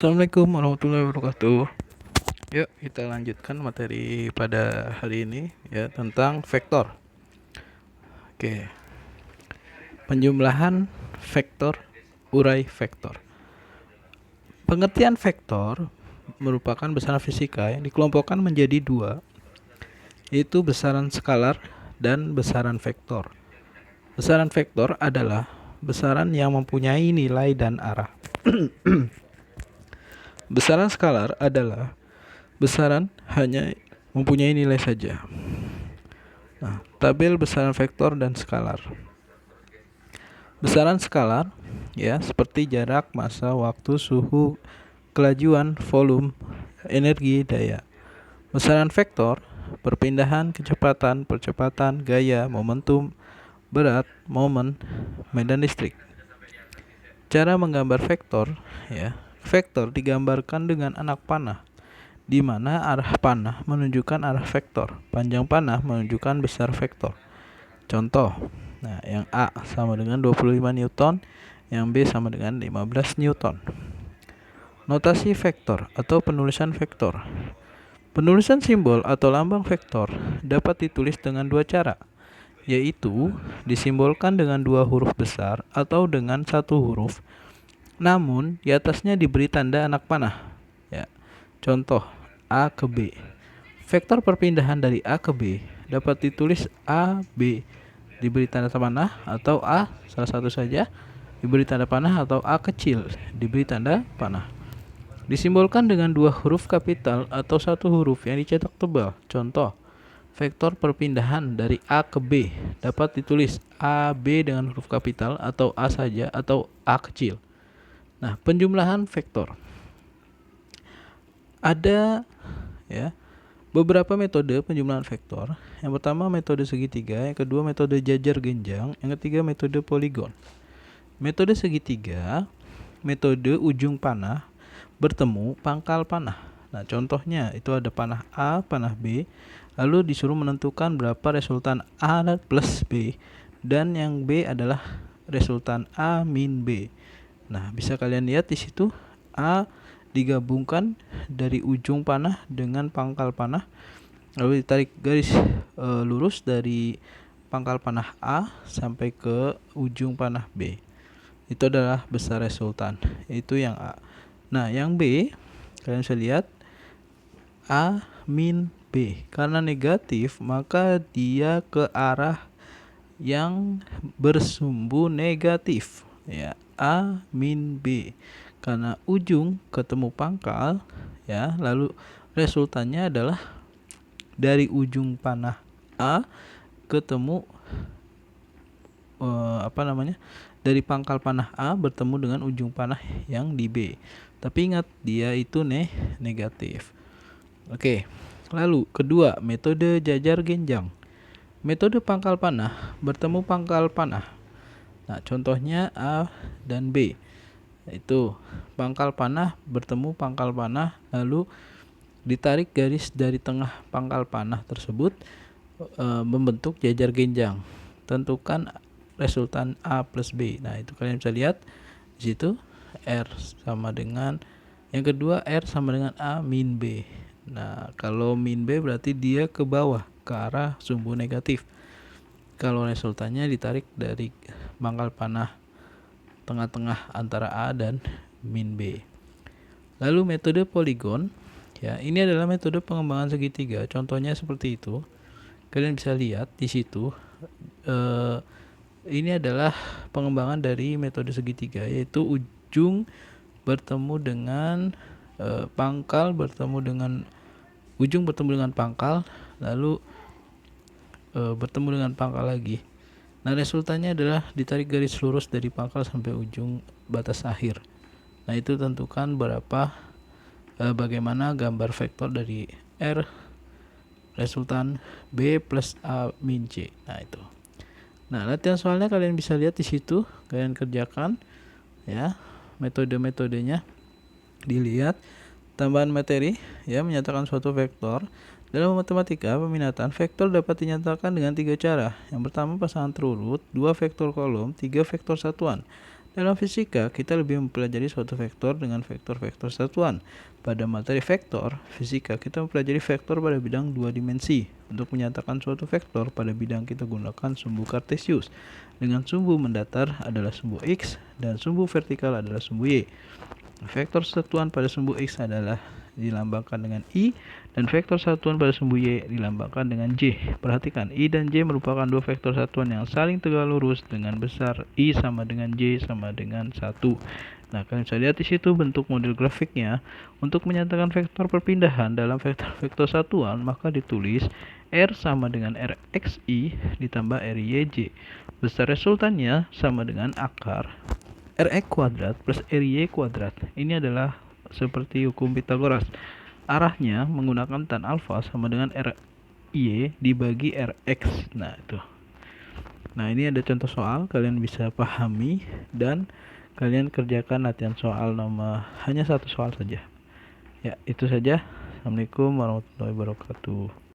Assalamualaikum warahmatullahi wabarakatuh. Yuk kita lanjutkan materi pada hari ini ya tentang vektor. Oke. Penjumlahan vektor, urai vektor. Pengertian vektor merupakan besaran fisika yang dikelompokkan menjadi dua, yaitu besaran skalar dan besaran vektor. Besaran vektor adalah besaran yang mempunyai nilai dan arah. Besaran skalar adalah besaran hanya mempunyai nilai saja. Nah, tabel besaran vektor dan skalar. Besaran skalar ya seperti jarak, massa, waktu, suhu, kelajuan, volume, energi, daya. Besaran vektor perpindahan, kecepatan, percepatan, gaya, momentum, berat, momen, medan listrik. Cara menggambar vektor ya. Vektor digambarkan dengan anak panah, di mana arah panah menunjukkan arah vektor, panjang panah menunjukkan besar vektor. Contoh, nah yang A sama dengan 25 Newton, yang B sama dengan 15 Newton. Notasi vektor atau penulisan vektor. Penulisan simbol atau lambang vektor dapat ditulis dengan dua cara, yaitu disimbolkan dengan dua huruf besar atau dengan satu huruf, namun di atasnya diberi tanda anak panah. Ya. Contoh A ke B. Vektor perpindahan dari A ke B dapat ditulis A, B diberi tanda panah, atau A salah satu saja diberi tanda panah, atau A kecil diberi tanda panah. Disimbolkan dengan dua huruf kapital atau satu huruf yang dicetak tebal. Contoh, vektor perpindahan dari A ke B dapat ditulis A, B dengan huruf kapital, atau A saja, atau A kecil. Nah, penjumlahan vektor. Ada ya beberapa metode penjumlahan vektor. Yang pertama metode segitiga, yang kedua metode jajar genjang, yang ketiga metode poligon. Metode segitiga, metode ujung panah bertemu pangkal panah. Nah, contohnya itu ada panah A, panah B, lalu disuruh menentukan berapa resultan A plus B, dan yang B adalah resultan A min B. Nah, bisa kalian lihat di situ A digabungkan dari ujung panah dengan pangkal panah, lalu ditarik garis lurus dari pangkal panah A sampai ke ujung panah B. Itu adalah besar resultan, itu yang A. Nah, yang B kalian bisa lihat A min B. Karena negatif maka dia ke arah yang bersumbu negatif ya, A min B. Karena ujung ketemu pangkal ya, lalu resultannya adalah dari ujung panah A ketemu dari pangkal panah A bertemu dengan ujung panah yang di B. Tapi ingat, dia itu negatif. Oke. Lalu kedua, metode jajar genjang. Metode pangkal panah bertemu pangkal panah. Nah, contohnya A dan B. Itu pangkal panah bertemu pangkal panah, lalu ditarik garis dari tengah pangkal panah tersebut membentuk jajar genjang. Tentukan resultan A plus B. Nah, itu kalian bisa lihat di situ R sama dengan, yang kedua R sama dengan A min B. Nah, kalau min B berarti dia ke bawah, ke arah sumbu negatif. Kalau resultannya ditarik dari pangkal panah tengah-tengah antara A dan min B. Lalu metode poligon ya, ini adalah metode pengembangan segitiga. Contohnya seperti itu. Kalian bisa lihat di situ ini adalah pengembangan dari metode segitiga, yaitu ujung bertemu dengan pangkal bertemu dengan ujung bertemu dengan pangkal, lalu bertemu dengan pangkal lagi. Nah, resultannya adalah ditarik garis lurus dari pangkal sampai ujung batas akhir. Nah, itu tentukan bagaimana gambar vektor dari R resultan B plus A min C. Nah, itu. Nah, latihan soalnya kalian bisa lihat di situ, kalian kerjakan ya, metode-metodenya dilihat. Tambahan materi ya, menyatakan suatu vektor. Dalam matematika peminatan, vektor dapat dinyatakan dengan tiga cara. Yang pertama pasangan terurut, dua vektor kolom, tiga vektor satuan. Dalam fisika, kita lebih mempelajari suatu vektor dengan vektor-vektor satuan. Pada materi vektor, fisika kita mempelajari vektor pada bidang 2 dimensi. Untuk menyatakan suatu vektor pada bidang kita gunakan sumbu kartesius. Dengan sumbu mendatar adalah sumbu X dan sumbu vertikal adalah sumbu Y. Vektor satuan pada sumbu X adalah dilambangkan dengan I dan vektor satuan pada sumbu Y dilambangkan dengan J. Perhatikan, I dan J merupakan dua vektor satuan yang saling tegak lurus dengan besar I sama dengan J sama dengan 1. Nah, kalian bisa lihat di situ bentuk model grafiknya. Untuk menyatakan vektor perpindahan dalam vektor-vektor satuan, maka ditulis R sama dengan RXI ditambah RYJ. Besar resultannya sama dengan akar Rx kuadrat plus Ry kuadrat. Ini adalah seperti hukum Pitagoras. Arahnya menggunakan tan alfa sama dengan Ry dibagi Rx. Nah, itu. Nah, ini ada contoh soal, kalian bisa pahami dan kalian kerjakan latihan soal nomor hanya satu soal saja. Ya, itu saja. Assalamualaikum warahmatullahi wabarakatuh.